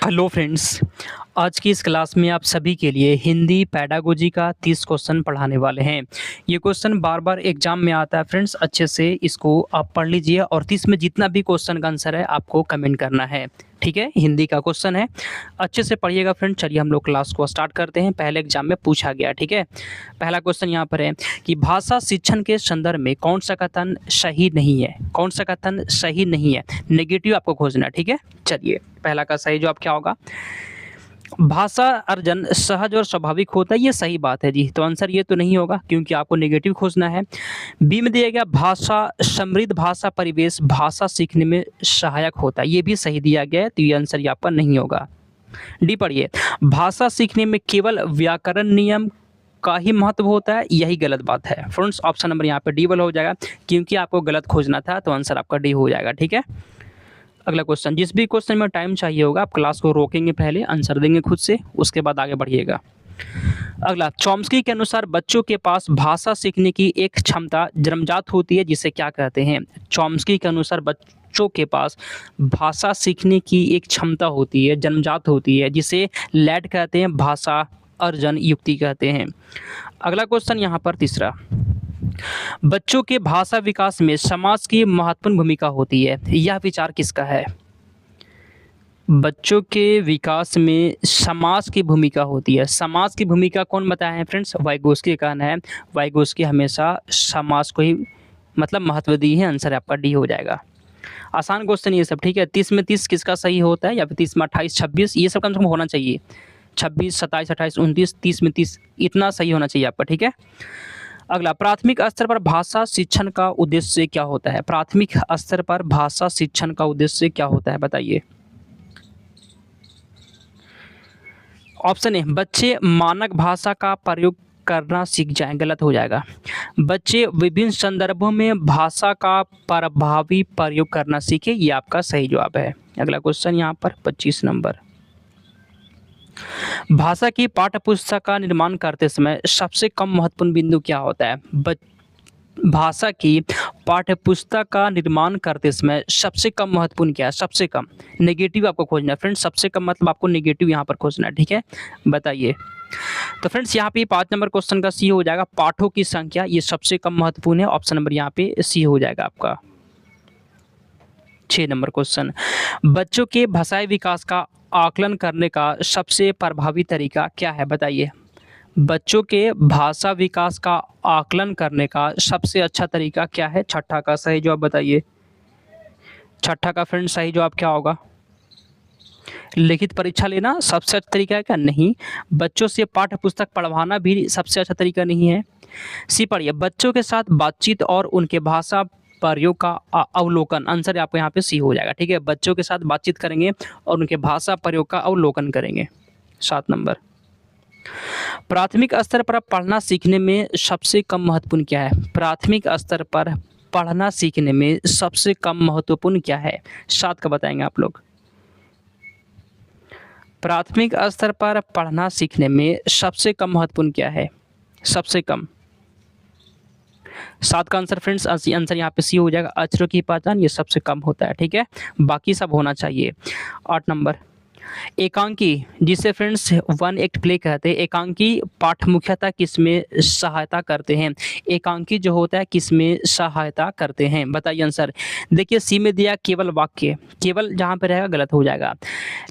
Hello friends. आज की इस क्लास में आप सभी के लिए हिंदी पेडागोजी का 30 क्वेश्चन पढ़ाने वाले हैं। ये क्वेश्चन बार बार एग्जाम में आता है फ्रेंड्स, अच्छे से इसको आप पढ़ लीजिए और 30 में जितना भी क्वेश्चन का आंसर है आपको कमेंट करना है। ठीक है, हिंदी का क्वेश्चन है, अच्छे से पढ़िएगा फ्रेंड। चलिए हम लोग क्लास को स्टार्ट करते हैं। पहले एग्जाम में पूछा गया, ठीक है। पहला क्वेश्चन यहाँ पर है कि भाषा शिक्षण के संदर्भ में कौन सा कथन सही नहीं है। कौन सा कथन सही नहीं है, नेगेटिव आपको खोजना है, ठीक है। चलिए पहला का सही जवाब क्या होगा, भाषा अर्जन सहज और स्वाभाविक होता है, ये सही बात है जी। तो आंसर ये तो नहीं होगा क्योंकि आपको नेगेटिव खोजना है। बी में दिया गया भाषा समृद्ध भाषा परिवेश भाषा सीखने में सहायक होता है, ये भी सही दिया गया है, तो ये आंसर यहाँ पर नहीं होगा। डी पढ़िए, भाषा सीखने में केवल व्याकरण नियम का ही महत्व होता है, यही गलत बात है फ्रेंड्स। ऑप्शन नंबर यहाँ पे डी वाला हो जाएगा क्योंकि आपको गलत खोजना था, तो आंसर आपका डी हो जाएगा, ठीक है। अगला क्वेश्चन, जिस भी क्वेश्चन में टाइम चाहिए होगा आप क्लास को रोकेंगे, पहले आंसर देंगे खुद से, उसके बाद आगे बढ़िएगा। अगला, चॉम्स्की के अनुसार बच्चों के पास भाषा सीखने की एक क्षमता जन्मजात होती है, जिसे क्या कहते हैं। चॉम्स्की के अनुसार बच्चों के पास भाषा सीखने की एक क्षमता होती है, जन्मजात होती है, जिसे लैड कहते हैं, भाषा अर्जन युक्ति कहते हैं। अगला क्वेश्चन यहाँ पर तीसरा, बच्चों के भाषा विकास में समाज की महत्वपूर्ण भूमिका होती है, यह विचार किसका है। बच्चों के विकास में समाज की भूमिका होती है, समाज की भूमिका कौन बताया है फ्रेंड्स, वाइगोस्की का कहना है। वाइगोस्की हमेशा समाज को ही मतलब महत्व दी है, आंसर आपका डी हो जाएगा। आसान क्वेश्चन ये सब, ठीक है। 30 में 30 किसका सही होता है, या फिर 30 में 28 26 ये सब कम से कम होना चाहिए। 26 27 28 29 30 में 30 इतना सही होना चाहिए आपका, ठीक है। अगला, प्राथमिक स्तर पर भाषा शिक्षण का उद्देश्य क्या होता है। प्राथमिक स्तर पर भाषा शिक्षण का उद्देश्य क्या होता है, बताइए। ऑप्शन ए, बच्चे मानक भाषा का प्रयोग करना सीख जाएं, गलत हो जाएगा। बच्चे विभिन्न संदर्भों में भाषा का प्रभावी प्रयोग करना सीखे, ये आपका सही जवाब है। अगला क्वेश्चन यहाँ पर 25 नंबर, भाषा की पाठ्यपुस्तक का निर्माण करते समय सबसे कम महत्वपूर्ण बिंदु क्या होता है। भाषा की पाठ्यपुस्तक का निर्माण करते समय सबसे कम महत्वपूर्ण क्या है, सबसे कम। नेगेटिव आपको खोजना है फ्रेंड्स, सबसे कम मतलब आपको नेगेटिव यहाँ पर खोजना है, ठीक है। बताइए। तो फ्रेंड्स यहाँ पे 5 नंबर क्वेश्चन का सी हो जाएगा, पाठों की संख्या, ये सबसे कम महत्वपूर्ण है। ऑप्शन नंबर यहाँ पे सी हो जाएगा आपका। 6 नंबर क्वेश्चन, बच्चों के भाषाई विकास का आकलन करने का सबसे प्रभावी तरीका क्या है, बताइए। बच्चों के भाषा विकास का आकलन करने का सबसे अच्छा तरीका क्या है। छठा का सही जवाब बताइए। छठा का फ्रेंड सही जवाब क्या होगा, लिखित परीक्षा लेना सबसे अच्छा तरीका है क्या, नहीं। बच्चों से पाठ्य पुस्तक पढ़वाना भी सबसे अच्छा तरीका नहीं है। सी पढ़िए, बच्चों के साथ बातचीत और उनके भाषा प्रयोग का अवलोकन, आंसर आपको यहाँ पे सी हो जाएगा, ठीक है। बच्चों के साथ बातचीत करेंगे और उनके भाषा प्रयोग का अवलोकन करेंगे। 7 नंबर, प्राथमिक स्तर पर पढ़ना सीखने में सबसे कम महत्वपूर्ण क्या है। प्राथमिक स्तर पर पढ़ना सीखने में सबसे कम महत्वपूर्ण क्या है, 7 का बताएंगे आप लोग। प्राथमिक स्तर पर पढ़ना सीखने में सबसे कम महत्वपूर्ण क्या है, सबसे कम। 7 का आंसर फ्रेंड्स, आंसर यहाँ पे सी हो जाएगा, अक्षरों की पहचान, ये सबसे कम होता है, ठीक है। बाकी सब होना चाहिए। 8 नंबर, एकांकी, जिसे फ्रेंड्स वन एक्ट प्ले कहते हैं, एकांकी पाठ मुख्यतः किसमें सहायता करते हैं। एकांकी जो होता है किसमें सहायता करते हैं, बताइए आंसर। देखिए सी में दिया केवल वाक्य, केवल जहाँ पे रहेगा गलत हो जाएगा।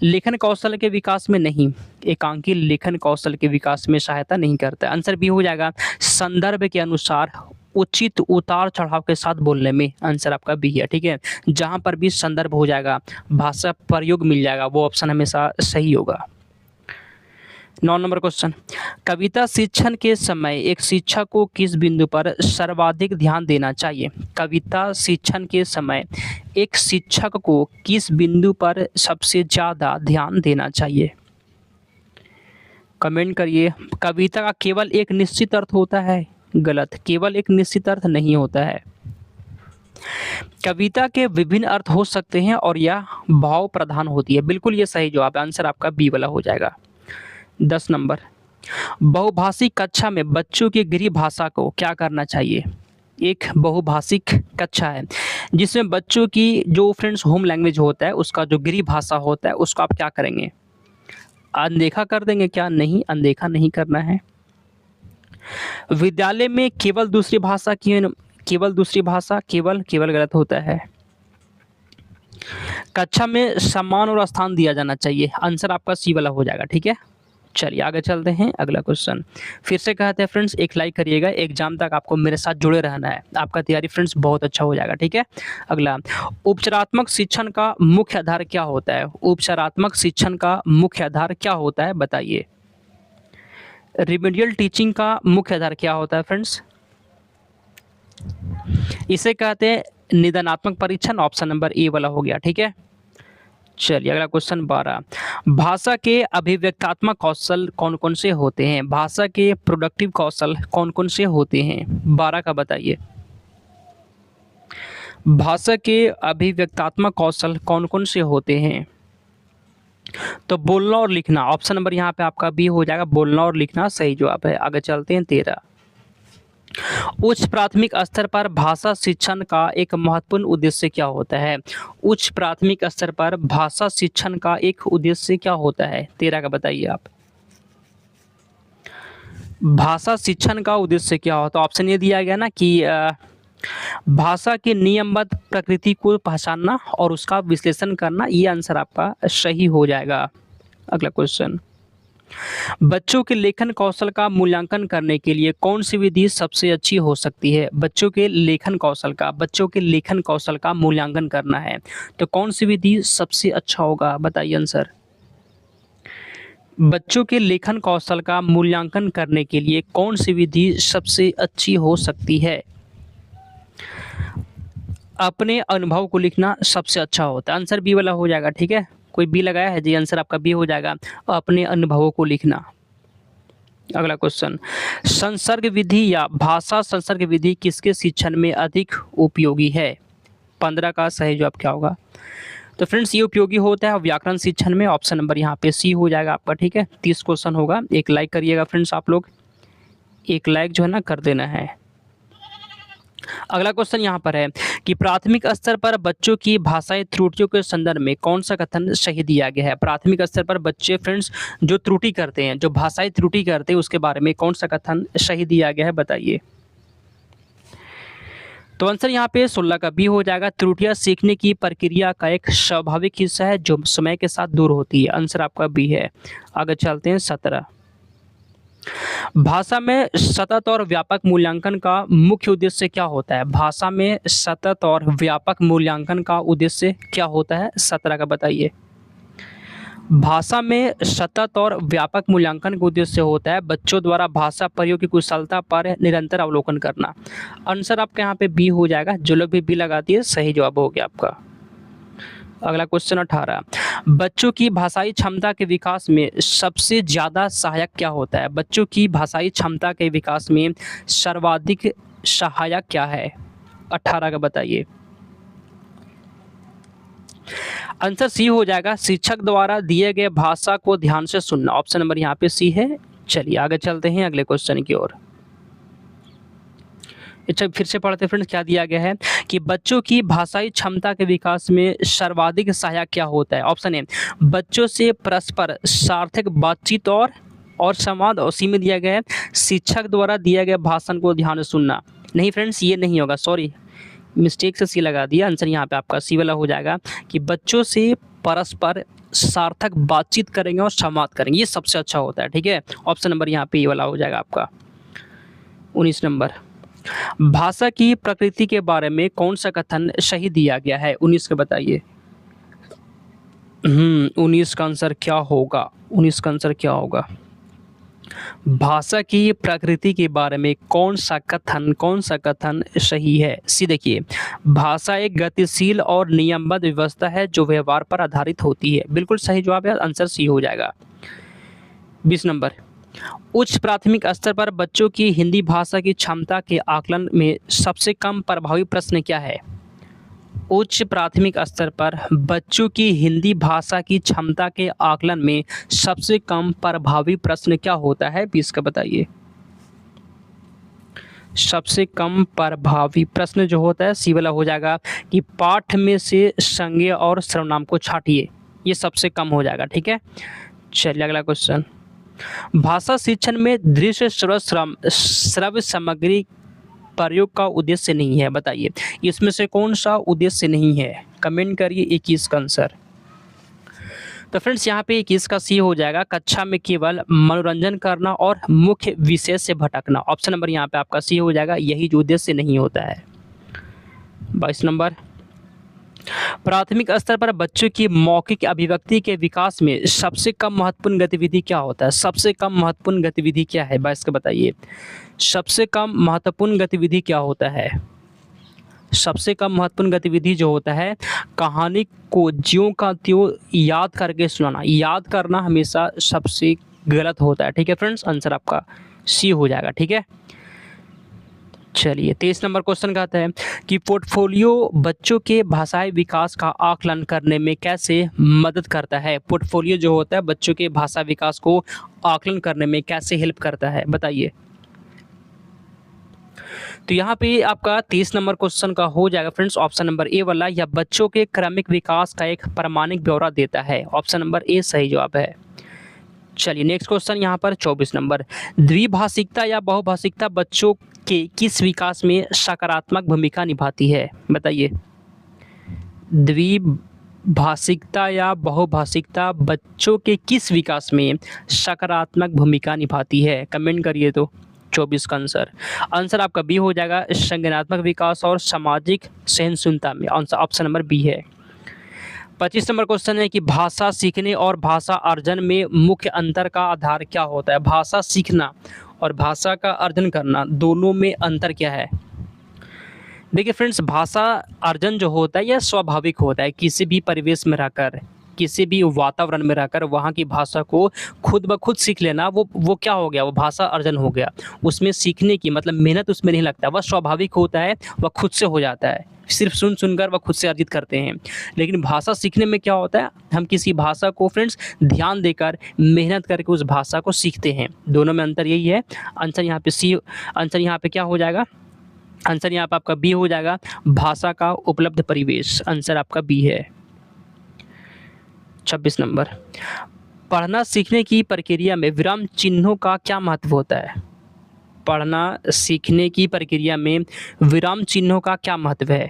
लेखन कौशल के विकास में नहीं, एकांकी लेखन कौशल के विकास में सहायता नहीं करता, आंसर भी हो जाएगा। संदर्भ के अनुसार उचित उतार चढ़ाव के साथ बोलने में, आंसर आपका बी है, ठीक है। जहाँ पर भी संदर्भ हो जाएगा, भाषा प्रयोग मिल जाएगा, वो ऑप्शन हमेशा सही होगा। 9 नंबर क्वेश्चन, कविता शिक्षण के समय एक शिक्षक को किस बिंदु पर सर्वाधिक ध्यान देना चाहिए। कविता शिक्षण के समय एक शिक्षक को किस बिंदु पर सबसे ज़्यादा ध्यान देना चाहिए, कमेंट करिए। कविता का केवल एक निश्चित अर्थ होता है, गलत, केवल एक निश्चित अर्थ नहीं होता है। कविता के विभिन्न अर्थ हो सकते हैं और यह भाव प्रधान होती है, बिल्कुल ये सही जवाब है, आंसर आपका बी वाला हो जाएगा। 10 नंबर, बहुभाषी कक्षा में बच्चों की गृह भाषा को क्या करना चाहिए। एक बहुभाषिक कक्षा है जिसमें बच्चों की जो फ्रेंड्स होम लैंग्वेज होता है उसका जो गृह भाषा होता है उसको आप क्या करेंगे, अनदेखा कर देंगे क्या? नहीं, अनदेखा नहीं करना है। विद्यालय में केवल दूसरी भाषा की केवल दूसरी भाषा केवल केवल गलत होता है। कक्षा में सम्मान और स्थान दिया जाना चाहिए, आंसर आपका सी वाला हो जाएगा। ठीक है, चलिए आगे चलते हैं। अगला क्वेश्चन फिर से कहते हैं फ्रेंड्स, एक लाइक करिएगा, एग्जाम तक आपको मेरे साथ जुड़े रहना है, आपका तैयारी फ्रेंड्स बहुत अच्छा हो जाएगा। ठीक है, अगला, उपचारात्मक शिक्षण का मुख्य आधार क्या होता है? उपचारात्मक शिक्षण का मुख्य आधार क्या होता है, बताइए। रिमेडियल टीचिंग का मुख्य आधार क्या होता है फ्रेंड्स? इसे कहते हैं निदानात्मक परीक्षण, ऑप्शन नंबर ए वाला हो गया। ठीक है, चलिए अगला क्वेश्चन 12, भाषा के अभिव्यक्तात्मक कौशल कौन कौन से होते हैं? भाषा के प्रोडक्टिव कौशल कौन कौन से होते हैं? 12 का बताइए। भाषा के अभिव्यक्तात्मक कौशल कौन कौन से होते हैं? तो बोलना और लिखना, ऑप्शन नंबर यहाँ पे आपका बी हो जाएगा, बोलना और लिखना सही जवाब है। आगे चलते हैं 13, उच्च प्राथमिक स्तर पर भाषा शिक्षण का एक महत्वपूर्ण उद्देश्य क्या होता है? उच्च प्राथमिक स्तर पर भाषा शिक्षण का एक उद्देश्य क्या होता है? 13 का बताइए आप। भाषा शिक्षण का उद्देश्य क्या होता है? ऑप्शन ये दिया गया ना कि भाषा की नियमबद्ध प्रकृति को पहचानना और उसका विश्लेषण करना, ये आंसर आपका सही हो जाएगा। अगला क्वेश्चन, बच्चों के लेखन कौशल का मूल्यांकन करने के लिए कौन सी विधि सबसे अच्छी हो सकती है? बच्चों के लेखन कौशल का मूल्यांकन करना है तो कौन सी विधि सबसे अच्छा होगा, बताइए आंसर। बच्चों के लेखन कौशल का मूल्यांकन करने के लिए कौन सी विधि सबसे अच्छी हो सकती है? अपने अनुभव को लिखना सबसे अच्छा होता है, आंसर बी वाला हो जाएगा। ठीक है, कोई बी लगाया है जी, आंसर आपका बी हो जाएगा, अपने अनुभवों को लिखना। अगला क्वेश्चन, संसर्ग विधि या भाषा संसर्ग विधि किसके शिक्षण में अधिक उपयोगी है? 15 का सही जवाब क्या होगा? तो फ्रेंड्स ये उपयोगी होता है व्याकरण शिक्षण में, ऑप्शन नंबर यहाँ पे सी हो जाएगा आपका। ठीक है, 30 क्वेश्चन होगा, एक लाइक करिएगा फ्रेंड्स, आप लोग एक लाइक जो है ना कर देना है। अगला क्वेश्चन यहाँ पर है कि प्राथमिक स्तर पर बच्चों की भाषाई त्रुटियों के संदर्भ में कौन सा कथन सही दिया गया है? प्राथमिक स्तर पर बच्चे फ्रेंड्स जो त्रुटि करते हैं, जो भाषाई त्रुटि करते हैं, उसके बारे में कौन सा कथन सही दिया गया है, बताइए। तो आंसर यहाँ पे 16 का बी हो जाएगा, त्रुटियां सीखने की प्रक्रिया का एक स्वाभाविक हिस्सा है जो समय के साथ दूर होती है, आंसर आपका बी है। आगे चलते हैं 17, भाषा में सतत और व्यापक मूल्यांकन का मुख्य उद्देश्य क्या होता है? भाषा में सतत और व्यापक मूल्यांकन का उद्देश्य क्या होता है? 17 का बताइए। भाषा में सतत और व्यापक मूल्यांकन का उद्देश्य होता है बच्चों द्वारा भाषा प्रयोग की कुशलता पर निरंतर अवलोकन करना, आंसर आपका यहाँ पे बी हो जाएगा। जो लोग भी बी लगाती है सही जवाब हो गया आपका। अगला क्वेश्चन 18, बच्चों की भाषाई क्षमता के विकास में सबसे ज़्यादा सहायक क्या होता है? बच्चों की भाषाई क्षमता के विकास में सर्वाधिक सहायक क्या है? 18 का बताइए। आंसर सी हो जाएगा, शिक्षक द्वारा दिए गए भाषा को ध्यान से सुनना, ऑप्शन नंबर यहाँ पे सी है। चलिए आगे चलते हैं अगले क्वेश्चन की ओर। अच्छा फिर से पढ़ते फ्रेंड्स, क्या दिया गया है कि बच्चों की भाषाई क्षमता के विकास में सर्वाधिक सहायक क्या होता है? ऑप्शन ए, बच्चों से परस्पर सार्थक बातचीत और संवाद, और सी में दिया गया है शिक्षक द्वारा दिया गया भाषण को ध्यान से सुनना। नहीं फ्रेंड्स ये नहीं होगा, सॉरी मिस्टेक से सी लगा दिया, आंसर यहाँ पे आपका सी वाला हो जाएगा कि बच्चों से परस्पर सार्थक बातचीत करेंगे और संवाद करेंगे, ये सबसे अच्छा होता है। ठीक है, ऑप्शन नंबर यहाँ पे ये वाला हो जाएगा आपका। 19 नंबर, भाषा की प्रकृति के बारे में कौन सा कथन सही दिया गया है? 19 का बताइए। 19 का आंसर क्या होगा? 19 का आंसर क्या होगा? भाषा की प्रकृति के बारे में कौन सा कथन सही है? सी देखिए, भाषा एक गतिशील और नियमबद्ध व्यवस्था है जो व्यवहार पर आधारित होती है, बिल्कुल सही जवाब है, आंसर सी हो जाएगा। 20 नंबर, उच्च प्राथमिक स्तर पर बच्चों की हिंदी भाषा की क्षमता के आकलन में सबसे कम प्रभावी प्रश्न क्या है? उच्च प्राथमिक स्तर पर बच्चों की हिंदी भाषा की क्षमता के आकलन में सबसे कम प्रभावी प्रश्न क्या होता है? 20 का बताइए। सबसे कम प्रभावी प्रश्न जो होता है सी वाला हो जाएगा कि पाठ में से संज्ञा और सर्वनाम को छांटिए, ये सबसे कम हो जाएगा। ठीक है, चलिए अगला क्वेश्चन। भाषा शिक्षण में दृश्य श्रव्य सामग्री प्रयोग का उद्देश्य नहीं है, बताइए इसमें से कौन सा उद्देश्य नहीं है, कमेंट करिए 21 का आंसर। तो फ्रेंड्स यहाँ पे 21 का सी हो जाएगा, कक्षा में केवल मनोरंजन करना और मुख्य विषय से भटकना। ऑप्शन नंबर यहाँ पे आपका सी हो जाएगा, यही जो उद्देश्य नहीं होता है। 22 नंबर, प्राथमिक स्तर पर बच्चों की मौखिक अभिव्यक्ति के विकास में सबसे कम महत्वपूर्ण गतिविधि क्या होता है? सबसे कम महत्वपूर्ण गतिविधि क्या है 22 का बताइए। सबसे कम महत्वपूर्ण गतिविधि क्या होता है? सबसे कम महत्वपूर्ण गतिविधि जो होता है कहानी को ज्यों का त्यों याद करके सुनाना। याद करना हमेशा सबसे गलत होता है। ठीक है फ्रेंड्स, आंसर आपका सी हो जाएगा। ठीक है, चलिए 23 नंबर क्वेश्चन कहता है कि पोर्टफोलियो बच्चों के भाषाई विकास का आकलन करने में कैसे मदद करता है? पोर्टफोलियो जो होता है बच्चों के भाषा विकास को आकलन करने में कैसे हेल्प करता है, बताइए। तो यहाँ पे आपका 30 नंबर क्वेश्चन का हो जाएगा फ्रेंड्स ऑप्शन नंबर ए वाला, या बच्चों के क्रमिक विकास का एक प्रामाणिक ब्यौरा देता है। ऑप्शन नंबर ए सही जवाब है। चलिए नेक्स्ट क्वेश्चन यहाँ पर 24 नंबर, द्विभाषिकता या बहुभाषिकता बच्चों के किस विकास में सकारात्मक भूमिका निभाती है, बताइए। द्विभाषिकता या बहुभाषिकता बच्चों के किस विकास में सकारात्मक भूमिका निभाती है, कमेंट करिए। तो 24 का आंसर आपका बी हो जाएगा, संज्ञानात्मक विकास और सामाजिक सहिष्णुता में। ऑप्शन नंबर बी है। 25 नंबर क्वेश्चन है कि भाषा सीखने और भाषा अर्जन में मुख्य अंतर का आधार क्या होता है? भाषा सीखना और भाषा का अर्जन करना दोनों में अंतर क्या है? देखिए फ्रेंड्स, भाषा अर्जन जो होता है यह स्वाभाविक होता है। किसी भी परिवेश में रहकर, किसी भी वातावरण में रहकर वहाँ की भाषा को खुद ब खुद सीख लेना, वो क्या हो गया, वो भाषा अर्जन हो गया। उसमें सीखने की मतलब मेहनत उसमें नहीं लगता, वह स्वाभाविक होता है, वह खुद से हो जाता है। सिर्फ सुनकर वह खुद से अर्जित करते हैं। लेकिन भाषा सीखने में क्या होता है, हम किसी भाषा को फ्रेंड्स ध्यान देकर मेहनत करके उस भाषा को सीखते हैं। दोनों में अंतर यही है। आंसर यहाँ पे सी, आंसर यहाँ पे क्या हो जाएगा? आंसर यहाँ पे आपका बी हो जाएगा, भाषा का उपलब्ध परिवेश। आंसर आपका बी है। 26 नंबर, पढ़ना सीखने की प्रक्रिया में विराम चिन्हों का क्या महत्व होता है? पढ़ना सीखने की प्रक्रिया में विराम चिन्हों का क्या महत्व है?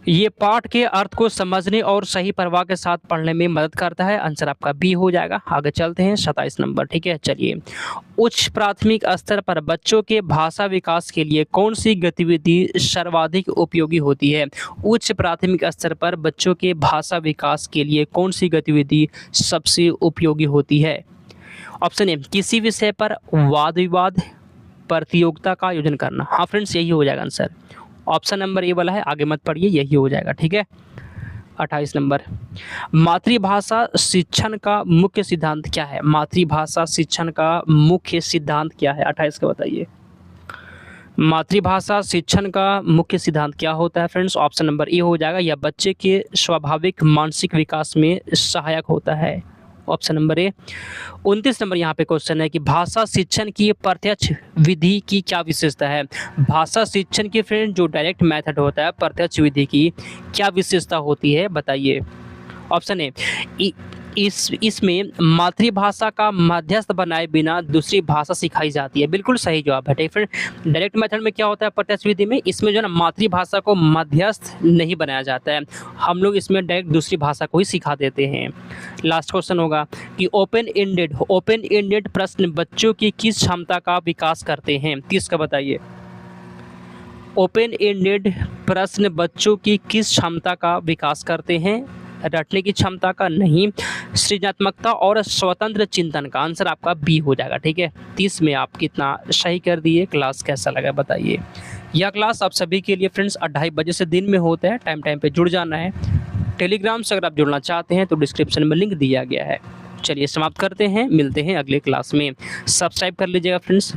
ये पाठ के अर्थ को समझने और सही प्रवाह के साथ पढ़ने में मदद करता है। आंसर आपका बी हो जाएगा। आगे चलते हैं 27 नंबर। ठीक है, चलिए। उच्च प्राथमिक स्तर पर बच्चों के भाषा विकास के लिए कौन सी गतिविधि सर्वाधिक उपयोगी होती है? उच्च प्राथमिक स्तर पर बच्चों के भाषा विकास के लिए कौन सी गतिविधि सबसे उपयोगी होती है? ऑप्शन ए, किसी विषय पर वाद विवाद प्रतियोगिता का आयोजन करना। हाँ फ्रेंड्स, यही हो जाएगा आंसर। ऑप्शन नंबर ए वाला है, आगे मत पढ़िए, यही हो जाएगा। ठीक है, 28 नंबर, मातृभाषा शिक्षण का मुख्य सिद्धांत क्या है? मातृभाषा शिक्षण का मुख्य सिद्धांत क्या है? 28 का बताइए। मातृभाषा शिक्षण का मुख्य सिद्धांत क्या होता है फ्रेंड्स? ऑप्शन नंबर ए हो जाएगा, यह बच्चे के स्वाभाविक मानसिक विकास में सहायक होता है। Option number A. 29 नंबर यहाँ पे क्वेश्चन है कि भाषा शिक्षण की प्रत्यक्ष विधि की क्या विशेषता है? भाषा शिक्षण की फ्रेंड जो डायरेक्ट मेथड होता है, प्रत्यक्ष विधि की क्या विशेषता होती है, बताइए। ऑप्शन ए, इसमें मातृभाषा का मध्यस्थ बनाए बिना दूसरी भाषा सिखाई जाती है। बिल्कुल सही जवाब है। ठीक है, डायरेक्ट मेथड में क्या होता है, प्रत्यक्ष विधि में इसमें जो है ना मातृभाषा को मध्यस्थ नहीं बनाया जाता है, हम लोग इसमें डायरेक्ट दूसरी भाषा को ही सिखा देते हैं। लास्ट क्वेश्चन होगा कि ओपन एंडेड प्रश्न बच्चों की किस क्षमता का विकास करते हैं? 30 का बताइए। ओपन एंडेड प्रश्न बच्चों की किस क्षमता का विकास करते हैं? रटने की क्षमता का नहीं, सृजनात्मकता और स्वतंत्र चिंतन का। आंसर आपका बी हो जाएगा। ठीक है, 30 में आप कितना सही कर दिए। क्लास कैसा लगा बताइए। यह क्लास आप सभी के लिए फ्रेंड्स 2:30 बजे से दिन में होता है। टाइम पे जुड़ जाना है। टेलीग्राम से अगर आप जुड़ना चाहते हैं तो डिस्क्रिप्शन में लिंक दिया गया है। चलिए समाप्त करते हैं, मिलते हैं अगले क्लास में। सब्सक्राइब कर लीजिएगा फ्रेंड्स।